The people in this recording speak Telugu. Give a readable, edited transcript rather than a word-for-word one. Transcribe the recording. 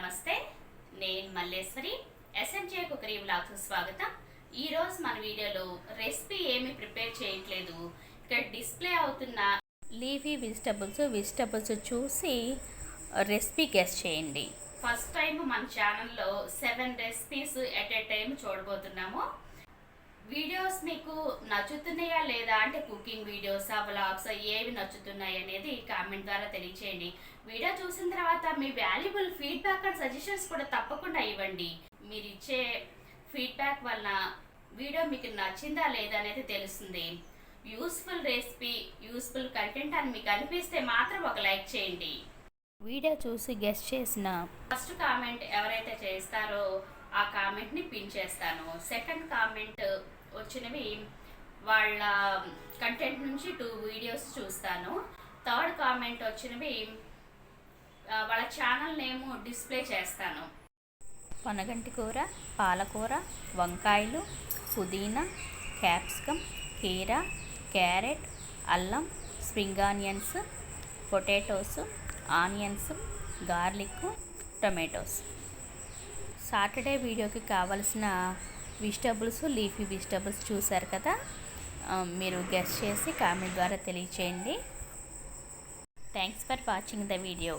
నమస్తే, నేను మల్లేశ్వరి. ఎస్ఎంజే కుకరీ వ్లాగ్స్ స్వాగతం. ఈరోజు మన వీడియోలో రెసిపీ ఏమి ప్రిపేర్ చేయట్లేదు. ఇక్కడ డిస్ప్లే అవుతున్న లీఫీ వెజిటబుల్స్ చూసి రెసిపీ గెస్ చేయండి. ఫస్ట్ టైం మన ఛానల్లో 7 రెసిపీస్ ఎట్ ఏ టైం చూడబోతున్నాము. వీడియోస్ మీకు నచ్చుతున్నాయా లేదా అంటే కుకింగ్ వీడియోస్, వ్లాగ్స్ ఏవి నచ్చుతున్నాయి అనేది కామెంట్ ద్వారా తెలియచేయండి. వీడియో చూసిన తర్వాత మీ వాల్యుబుల్ ఫీడ్బ్యాక్ అండ్ సజెషన్స్ కూడా తప్పకుండా ఇవ్వండి. మీరు ఇచ్చే ఫీడ్బ్యాక్ వల్ల వీడియో మీకు నచ్చిందా లేదా అనేది తెలుస్తుంది. యూస్ఫుల్ రెసిపీ, యూస్ఫుల్ కంటెంట్ అని మీకు అనిపిస్తే మాత్రం ఒక లైక్ చేయండి. వీడియో చూసి గెస్ చేసిన ఫస్ట్ కామెంట్ ఎవరైతే చేస్తారో ఆ కామెంట్ని పిన్ చేస్తాను. సెకండ్ కామెంట్ వచ్చినవి వాళ్ళ కంటెంట్ నుంచి 2 వీడియోస్ చూస్తాను. థర్డ్ కామెంట్ వచ్చినవి వాళ్ళ ఛానల్ నేమ్ డిస్ప్లే చేస్తాను. పనగంటి కూర, పాలకూర, వంకాయలు, పుదీనా, క్యాప్సికమ్, కీరా, క్యారెట్, అల్లం, spring onions, potatoes, onions, garlic, tomatoes. Saturday వీడియోకి కావాల్సిన లీఫీ వెజిటబుల్స్ చూశారు కదా. మీరు గెస్ చేసి కామెంట్ ద్వారా తెలియచేయండి. Thanks for watching the video.